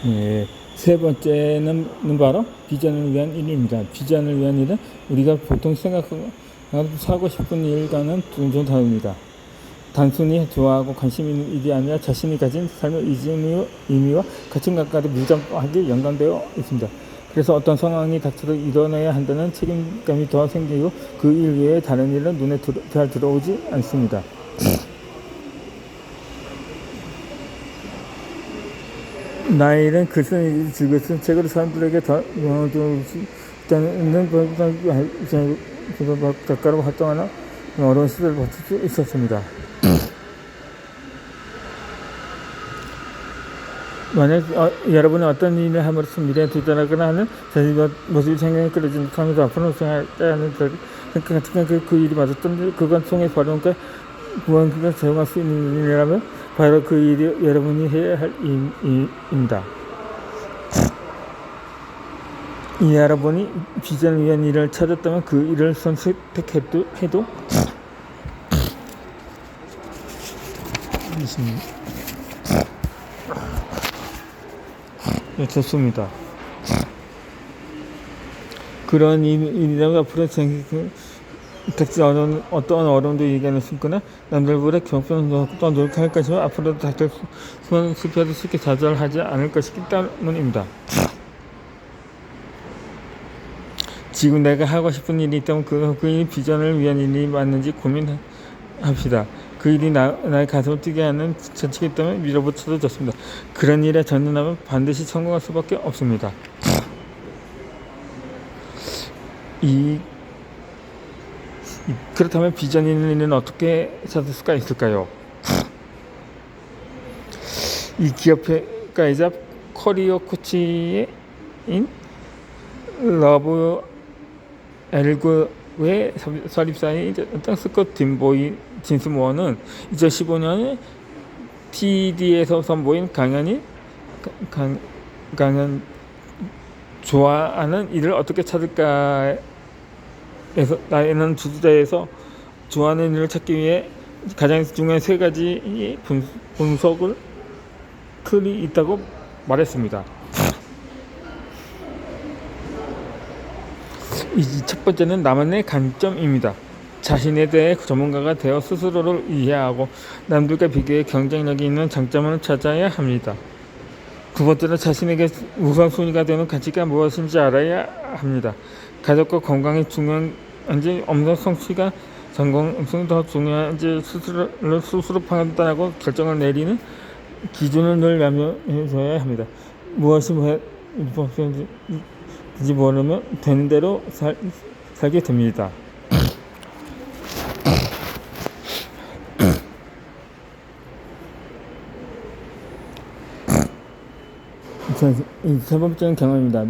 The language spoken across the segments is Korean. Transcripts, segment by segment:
예, 세 번째는 바로 비전을 위한 일입니다. 비전을 위한 일은 우리가 보통 생각하고 하고 싶은 일과는 좀 다릅니다. 단순히 좋아하고 관심 있는 일이 아니라 자신이 가진 삶의 의미와 가치관과도 밀접하게 연관되어 있습니다. 그래서 어떤 상황이 닥쳐도 이뤄내야 한다는 책임감이 더 생기고 그 일 외에 다른 일은 눈에 잘 들어오지 않습니다. 나의 일은 글 쓰는 일이 즐거운 책으로 사람들에게 더 작가로 활동하는 어려운 시대를 버틸 수 있었습니다. 만약 여러분이 어떤 일을 함으로써 미래에 도달하거나 하는 자신의 모습이 생각이 끌어진 듯하면서 앞으로 생각해야 하는 그 일이 맞았던 그건 통해 버려놓고 무언가 사용할 수 있는 일이라면 바로 그 일이 여러분이 해야 할 일입니다. 여러분이 비전을 위한 일을 찾았다면 그 일을 선택해도 좋습니다. 그런 일이라면 앞으로 어떤 어려움도 얘기하는 숨거나 남들보다 경험을 더 노력할 것이며 앞으로도 닥칠 수많은 실패도 쉽게 좌절하지 않을 것이기 때문입니다. 지금 내가 하고 싶은 일이 있다면 그 일이 비전을 위한 일이 맞는지 고민합시다. 그 일이 나의 가슴을 뛰게 하는 자치기 때문에 밀어붙여도 좋습니다. 그런 일에 전념하면 반드시 성공할 수밖에 없습니다. 그렇다면 비전 있는 일은 어떻게 찾을 수가 있을까요? 이 기업가이자 커리어 코치인 러브 엘그의 설립사인 스콧 진스 모어는 2015년에 TED에서 선보인 강연 좋아하는 일을 어떻게 찾을까 에서 나에는 주제에서 좋아하는 일을 찾기 위해 가장 중요한 세 가지 분석을 틀이 있다고 말했습니다. 이 첫 번째는 나만의 관점입니다. 자신에 대해 전문가가 되어 스스로를 이해하고 남들과 비교해 경쟁력이 있는 장점을 찾아야 합니다. 두 번째는 자신에게 우선순위가 되는 가치가 무엇인지 알아야 합니다. 가족과 건강이 중요한지 업무 성취가 성공성이 더 중요한지 스스로 판단하고 결정을 내리는 기준을 늘 염두에 합니다. 무엇이 무엇인지 모르면 되는 대로 살게 됩니다. 세 번째는 경험입니다.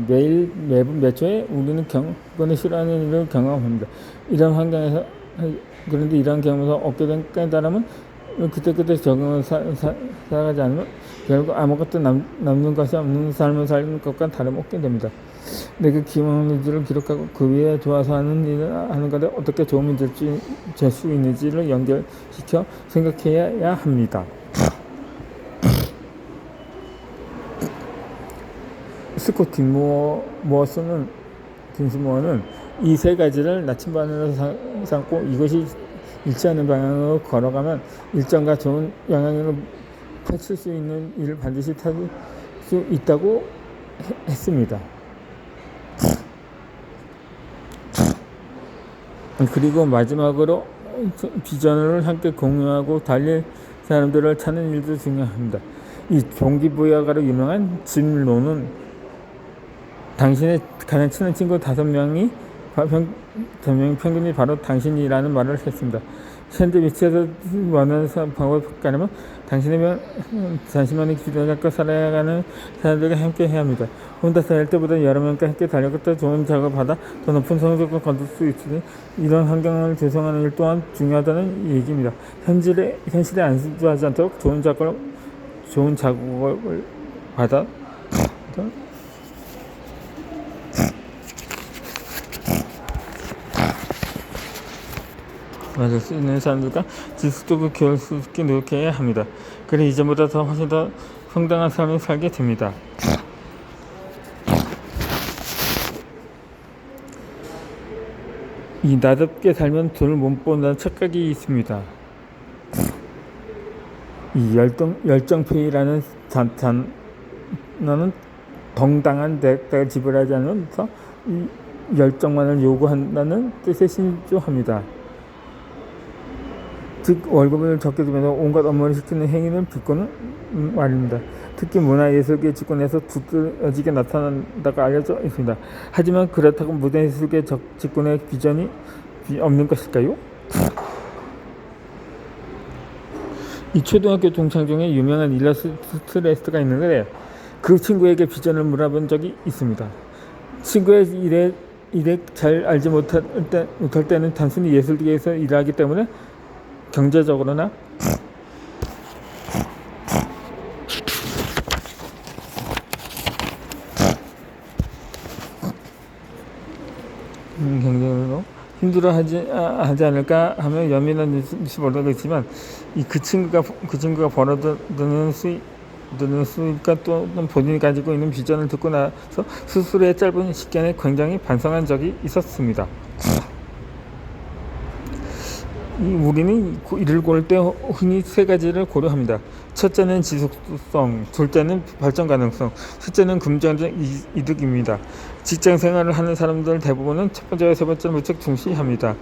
매분 매초에 우리는 경건을 싫어하는 일을 경험합니다. 이런 환경에서 그런데 이러한 경험에서 얻게 된 깨달음은 그때 적응을 살아가지 않으면 결국 아무것도 남는 것이 없는 삶을 사는 것과 다름없게 됩니다. 내가 기억하는 일을 기록하고 그 위에 좋아서 하는 일을 하는 것에 어떻게 도움이 될 수 있는지를 연결시켜 생각해야 합니다. 스콧 진스모어는 이 세 가지를 나침반으로 삼고 이것이 일치하는 방향으로 걸어가면 일정과 좋은 영향력을 펼칠 수 있는 일을 반드시 찾을 수 있다고 했습니다. 그리고 마지막으로 비전을 함께 공유하고 달릴 사람들을 찾는 일도 중요합니다. 이 동기부여가로 유명한 짐 론은 당신의 가장 친한 친구 5명이 평균이 바로 당신이라는 말을 했습니다. 샌드위치에서 원하는 방법을 가려면 자신만의 기준을 갖고 살아가는 사람들과 함께 해야 합니다. 혼자서 할 때보다 여러 명과 함께 달려갔다 좋은 작업을 받아 더 높은 성적을 거둘 수 있으니 이런 환경을 조성하는 일 또한 중요하다는 얘기입니다. 현실에 안주하지 않도록 좋은 작업을 받아 맞을 수 있는 사람들과 지속적으로 교류할 수 있게 노력해야 합니다. 그래 이전보다 더 훨씬 더 성당한 삶을 살게 됩니다. 이 나답게 살면 돈을 못 번다는 착각이 있습니다. 이 열정페이라는 단어는 정당한 대가를 지불하지 않으면서 이 열정만을 요구한다는 뜻에 신조합니다. 즉 월급을 적게 주면서 온갖 업무를 시키는 행위를 비꼬는 말입니다. 특히 문화예술계 직군에서 두드러지게 나타난다고 알려져 있습니다. 하지만 그렇다고 문화예술계 직군의 비전이 없는 것일까요? 이 초등학교 동창 중에 유명한 일러스트레이터가 있는데 그 친구에게 비전을 물어본 적이 있습니다. 친구의 일에 잘 알지 못할 때는 단순히 예술계에서 일하기 때문에 경제적으로나 경제적으로 힘들어하지 않을까 하며 연민한 뉴스 보도가 있지만 그 친구가 벌어드는 수입과 또 본인이 가지고 있는 비전을 듣고 나서 스스로의 짧은 시간에 굉장히 반성한 적이 있었습니다. 우리는 일을 고를 때 흔히 세 가지를 고려합니다. 첫째는 지속성, 둘째는 발전 가능성, 셋째는 금전적 이득입니다. 직장 생활을 하는 사람들 대부분은 첫 번째와 세 번째를 무척 중시합니다.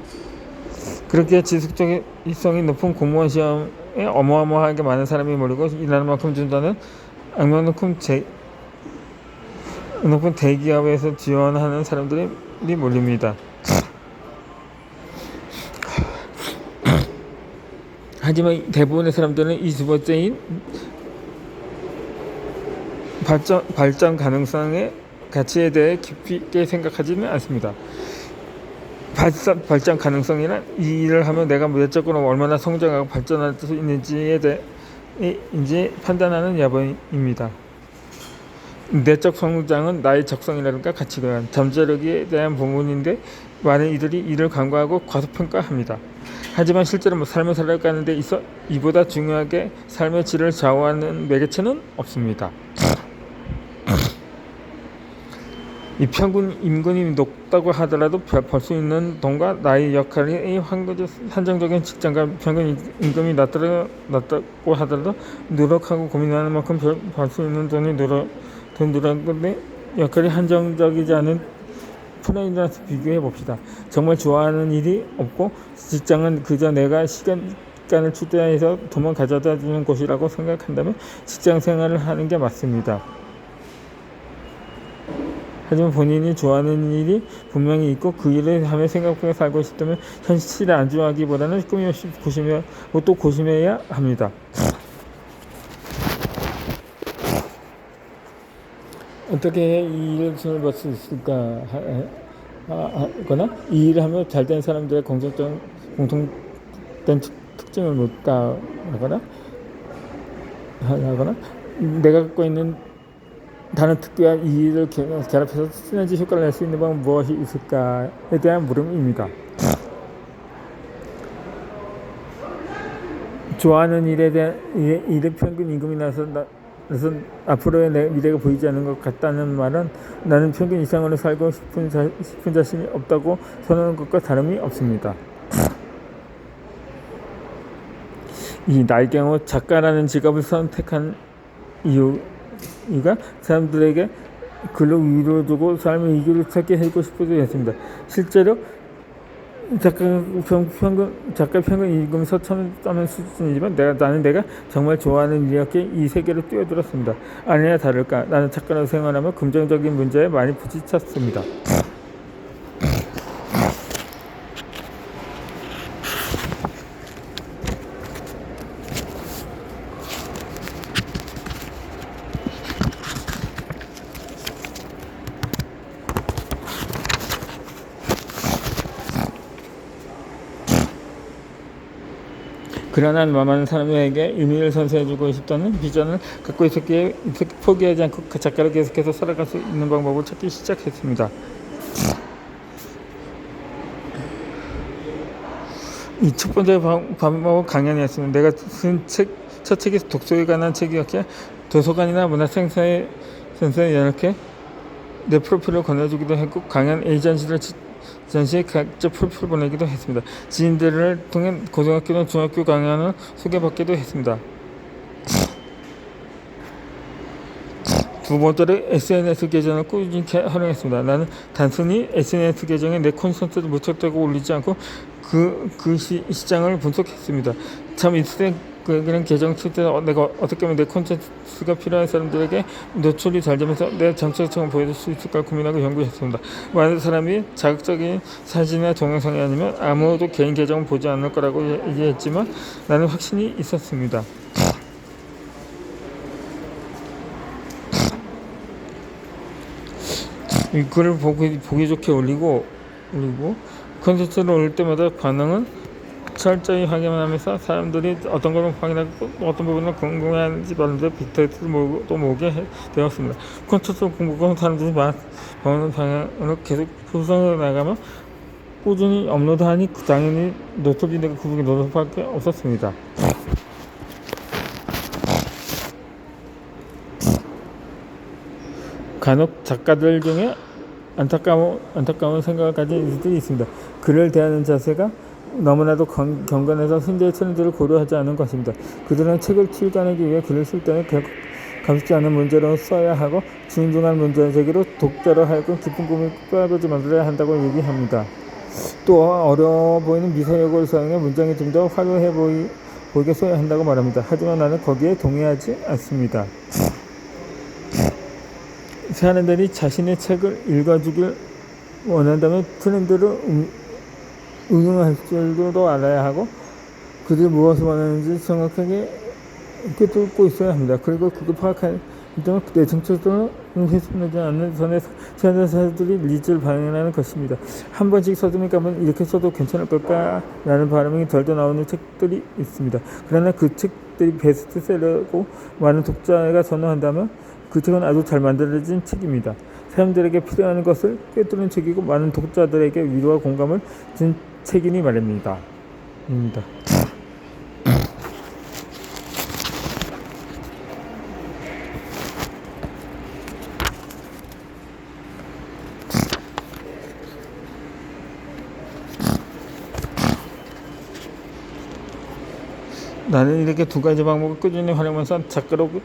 그렇게 지속적성이 높은 공무원 시험에 어마어마하게 많은 사람이 몰리고 일하는 만큼 준다는 악명 높은 대기업에서 지원하는 사람들이 몰립니다. 하지만 대부분의 사람들은 이 두 번째인 발전 가능성의 가치에 대해 깊이 있게 생각하지는 않습니다. 발전 가능성이란 이 일을 하면 내가 외적으로 얼마나 성장하고 발전할 수 있는지에 대해 판단하는 야본입니다. 내적 성장은 나의 적성이라든가 가치관, 잠재력에 대한 부분인데 많은 이들이 이를 간과하고 과소평가합니다. 하지만 실제로 삶을 살아가는 데 있어 이보다 중요하게 삶의 질을 좌우하는 매개체는 없습니다. 이 평균 임금이 높다고 하더라도 벌 수 있는 돈과 나의 역할이 한정적인 직장과 평균 임금이 낮다고 하더라도 노력하고 고민하는 만큼 벌 수 있는 돈 누락의 역할이 한정적이지 않은 프라이드와서 비교해 봅시다. 정말 좋아하는 일이 없고 직장은 그저 내가 시간을 투자해서 돈만 가져다 주는 곳이라고 생각한다면 직장 생활을 하는 게 맞습니다. 하지만 본인이 좋아하는 일이 분명히 있고 그 일을 하며 생각하며 살고 싶다면 현실에 안주하기보다는 끊임없이 고심해야 합니다. 어떻게 이 일을 손을 볼 수 있을까 하거나 이 일을 하며 잘된 사람들의 공통된 특징을 묻다 하거나 내가 갖고 있는 다른 특기와 이 일을 결합해서 시너지 효과를 낼 수 있는 방법은 무엇이 있을까에 대한 물음입니다. 좋아하는 일에 대한 일의 평균 임금이 나서 앞으로의 내 미래가 보이지 않는 것 같다는 말은 나는 평균 이상으로 살고 싶은 자신이 없다고 선언하는 것과 다름이 없습니다. 나의 경우 작가라는 직업을 선택한 이유가 사람들에게 글로 위로를 주고 삶의 이유를 찾게 해주고 싶어서였습니다. 실제로 작가 평균 임금이 서천점의 수준이지만 나는 내가 정말 좋아하는 일이었기에 이 세계로 뛰어들었습니다. 아니나 다를까 나는 작가로 생활하며 긍정적인 문제에 많이 부딪혔습니다. 그러나 많은 사람에게 의미를 선사해주고 싶다는 비전을 갖고 있었기에 포기하지 않고 그 작가로 계속해서 살아갈 수 있는 방법을 찾기 시작했습니다. 이 첫 번째 방법은 강연이었습니다. 내가 쓴 첫 책이 독서에 관한 책이었기에 도서관이나 문화센터에 이렇게 내 프로필을 건네주기도 했고, 강연 에이전시에 각자 프로필을 보내기도 했습니다. 지인들을 통해 고등학교나 중학교 강연을 소개받기도 했습니다. 두 번째로 SNS 계정을 꾸준히 활용했습니다. 나는 단순히 SNS 계정에 내 콘텐츠를 무턱대고 올리지 않고 시장을 분석했습니다. 참 있을 때 그런 계정 칠 때 내가 어떻게 하면 내 콘텐츠가 필요한 사람들에게 노출이 잘 되면서 내 정체성을 보여줄 수 있을까 고민하고 연구했습니다. 많은 사람이 자극적인 사진이나 동영상이 아니면 아무도 개인 계정을 보지 않을 거라고 얘기했지만 나는 확신이 있었습니다. 이 글을 보기 좋게 올리고 콘텐츠를 올릴 때마다 반응은 철저히 확인하면서 사람들이 어떤 걸 확인하고 어떤 부분을 궁금해하는지 말하는데 빅데이터를 모으게 되었습니다. 콘텐츠를 공부하는 사람들이 보는 방향으로 계속 구성해 나가면 꾸준히 업로드하니 당연히 노트북이 내가 그 부분에 노트할 게 없었습니다. 간혹 작가들 중에 안타까운 생각을 가진 이들이 있습니다. 글을 대하는 자세가 너무나도 경건해서 현재의 트렌드를 고려하지 않은 것입니다. 그들은 책을 출간하기 위해 글을 쓸 때는 결국 가볍지 않은 문제로 써야 하고 진중한 문제 제기로 독자로 하여금 깊은 꿈을 꿔보지 만들어야 한다고 얘기합니다. 또 어려워 보이는 미사역을 사용해 문장이 좀 더 화려해 보이게 써야 한다고 말합니다. 하지만 나는 거기에 동의하지 않습니다. 사람들이 자신의 책을 읽어주길 원한다면 트렌드를 응용할 줄도 알아야 하고 그들이 무엇을 원하는지 정확하게 꿰뚫고 있어야 합니다. 그리고 그걸 파악할 때는 내 정체성을 훼손하지 않는 선에 제자들이 니즈를 반영하는 것입니다. 한 번씩 서점에 가면 이렇게 써도 괜찮을 걸까라는 바람이 덜덜 나오는 책들이 있습니다. 그러나 그 책들이 베스트셀러고 많은 독자가 선호한다면 그 책은 아주 잘 만들어진 책입니다. 사람들에게 필요한 것을 꿰뚫는 책이고 많은 독자들에게 위로와 공감을 준 책이니 말입니다. 나는 이렇게 두 가지 방법을 꾸준히 활용하면서 작가로서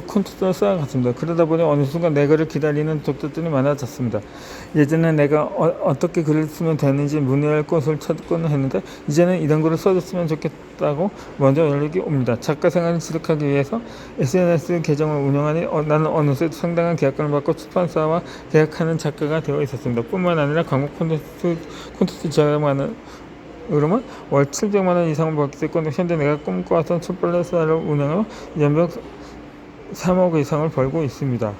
콘텐츠를 쌓아갔습니다. 그러다 보니 어느 순간 내 글을 기다리는 독자들이 많아졌습니다. 예전에 내가 어떻게 글을 쓰면 되는지 문의할 곳을 찾곤 했는데 이제는 이런 글을 써줬으면 좋겠다고 먼저 연락이 옵니다. 작가 생활을 지속하기 위해서 SNS 계정을 운영하니 나는 어느새 상당한 계약금을 받고 출판사와 계약하는 작가가 되어 있었습니다. 뿐만 아니라 광고 콘텐츠 제작만은 으로만 월 700만 원 이상을 받게 됐고 현재 내가 꿈꿔왔던 출판사를 운영하며 연봉 3억 이상을 벌고 있습니다.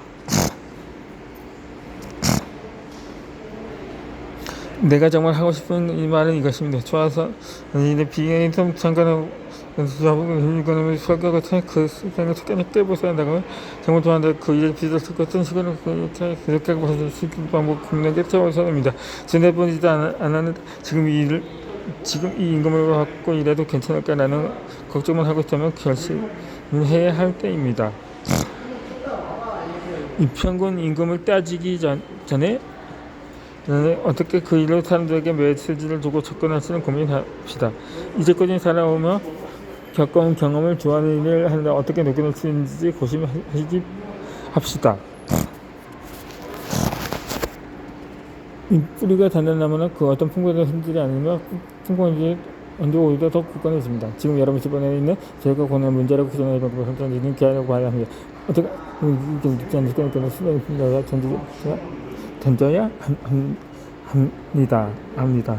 내가 정말 하고 싶은 이 말은 이것입니다. 좋아서 비행이 좀 잠깐 이거는 설교 같은 그 생을 특별히 깨보셔야 한다고 정말 좋아한다. 그 일을 빚을 쓸 것은 시간을 그렇게 벌어줄 수 있는 방법 국내에 최우선입니다. 전에보지도 않았는데 지금 이 임금을 받고 일해도 괜찮을까라는 걱정만 하고 있다면 결심해야 할 때입니다. 이 평균 임금을 따지기 전에 어떻게 그 일로 사람들에게 메시지를 주고 접근할지는 고민합시다. 이제까지 살아오며 겪어온 경험을 좋아하는 일을 하는데 어떻게 녹여낼 수 있는지 고심하시기 합시다. 이 뿌리가 단단하면 그 어떤 풍부한 흔들이 아니면 풍부한 언제 오히려 더 굳건해집니다. 지금 여러분 주변에 있는 저희가 권한 문제라고 규정하는 방법을 선정되는 기하려고 봐야 합니다. 어떻게 묻지 않을 거니까 수많은 분야가 던져야 합니다.